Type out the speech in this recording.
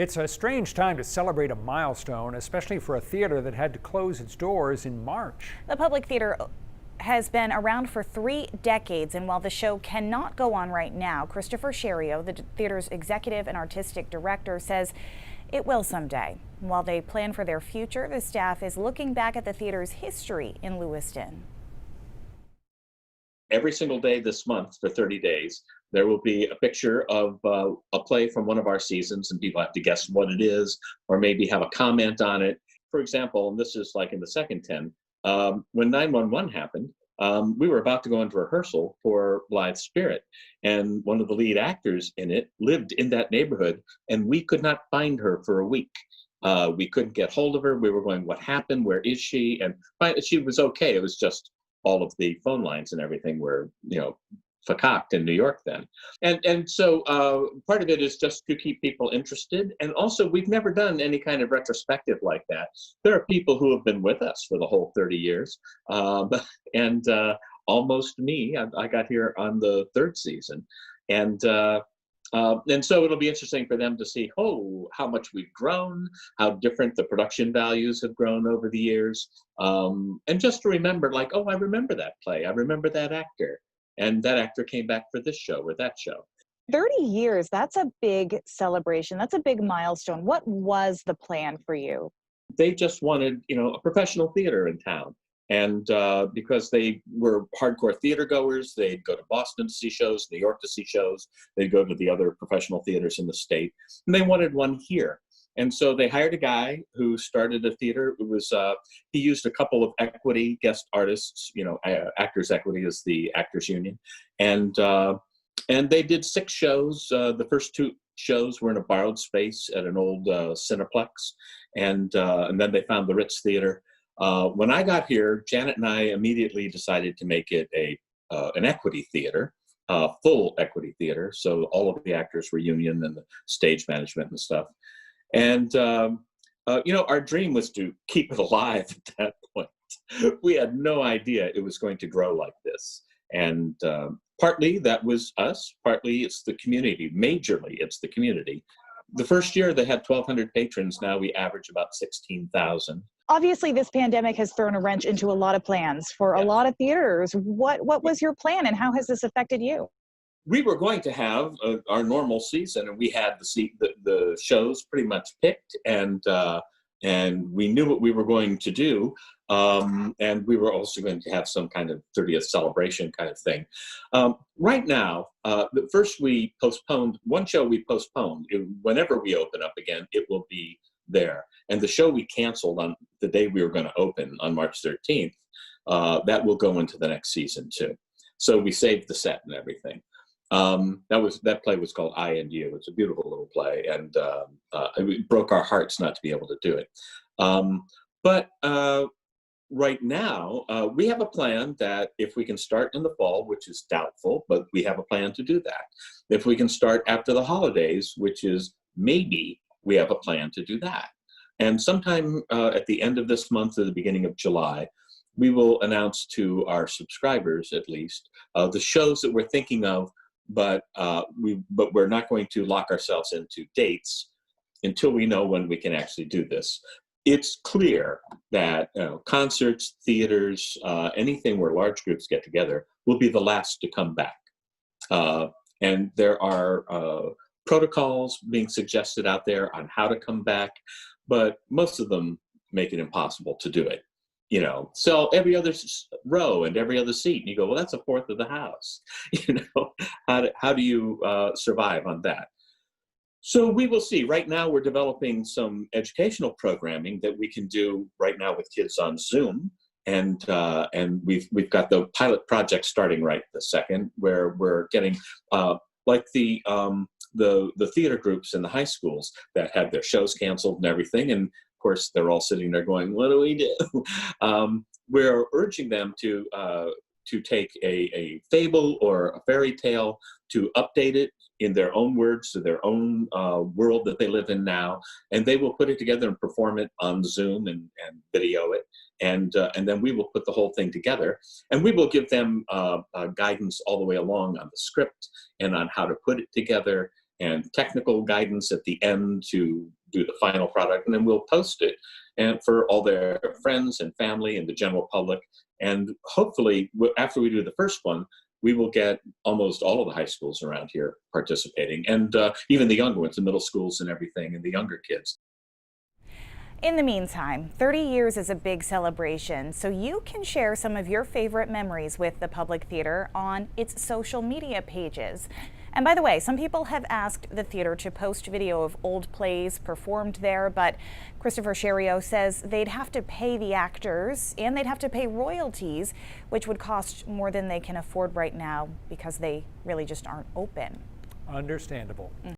It's a strange time to celebrate a milestone, especially for a theater that had to close its doors in March. The Public Theater has been around for 3 decades, and while the show cannot go on right now, Christopher Sherrio, the theater's executive and artistic director, says it will someday. While they plan for their future, the staff is looking back at the theater's history in Lewiston. Every single day this month for 30 days, there will be a picture of a play from one of our seasons, and people have to guess what it is or maybe have a comment on it. For example, and this is like in the second 10, when 911 happened, we were about to go into rehearsal for Blithe Spirit, and one of the lead actors in it lived in that neighborhood, and we could not find her for a week. We couldn't get hold of her. We were going, what happened? Where is she? And she was okay. It was just all of the phone lines and everything were, fakaked in New York then. And so part of it is just to keep people interested. And also, we've never done any kind of retrospective like that. There are people who have been with us for the whole 30 years. And almost me, I got here on the third season. And so it'll be interesting for them to see, how much we've grown, how different the production values have grown over the years. And just to remember, like, I remember that play. I remember that actor. And that actor came back for this show or that show. 30 years, that's a big celebration. That's a big milestone. What was the plan for you? They just wanted, a professional theater in town. And because they were hardcore theater goers, they'd go to Boston to see shows, New York to see shows. They'd go to the other professional theaters in the state. And they wanted one here. And so they hired a guy who started a theater. It was he used a couple of equity guest artists. Actors Equity is the actors union, and they did 6 shows. The first 2 shows were in a borrowed space at an old Cineplex, and then they found the Ritz Theater. When I got here, Janet and I immediately decided to make it an equity theater. Full equity theater, so all of the actors were union and the stage management and stuff. And, our dream was to keep it alive at that point. We had no idea it was going to grow like this. And partly that was us, partly it's the community. Majorly, it's the community. The first year they had 1,200 patrons. Now we average about 16,000. Obviously, this pandemic has thrown a wrench into a lot of plans for a lot of theaters. What was your plan, and how has this affected you? We were going to have our normal season, and we had the shows pretty much picked, and we knew what we were going to do, and we were also going to have some kind of 30th celebration kind of thing. Right now, first we postponed one show. We postponed. Whenever we open up again, it will be there. And the show we canceled on the day we were going to open on March 13th, that will go into the next season too. So we saved the set and everything. That play was called I and You. It's a beautiful little play, and it broke our hearts not to be able to do it. But right now, we have a plan that if we can start in the fall, which is doubtful, but we have a plan to do that. If we can start after the holidays, which is maybe, we have a plan to do that. And sometime at the end of this month or the beginning of July, we will announce to our subscribers, at least, the shows that we're thinking of. But we're not going to lock ourselves into dates until we know when we can actually do this. It's clear that concerts, theaters, anything where large groups get together will be the last to come back. And there are protocols being suggested out there on how to come back, but most of them make it impossible to do it. Sell every other row and every other seat. And you go, well, that's a fourth of the house. How do you survive on that? So we will see. Right now, we're developing some educational programming that we can do right now with kids on Zoom. And we've got the pilot project starting right this second, where we're getting like the theater groups in the high schools that had their shows canceled and everything. And of course, they're all sitting there going, what do we do? We're urging them to take a fable or a fairy tale, to update it in their own words to their own world that they live in now, and they will put it together and perform it on Zoom and video it, and then we will put the whole thing together, and we will give them guidance all the way along on the script and on how to put it together, and technical guidance at the end to do the final product, and then we'll post it and for all their friends and family and the general public. And hopefully, after we do the first one, we will get almost all of the high schools around here participating, and even the younger ones, the middle schools and everything, and the younger kids. In the meantime, 30 years is a big celebration, so you can share some of your favorite memories with the Public Theater on its social media pages. And by the way, some people have asked the theater to post video of old plays performed there, but Christopher Sherriott says they'd have to pay the actors and they'd have to pay royalties, which would cost more than they can afford right now because they really just aren't open. Understandable.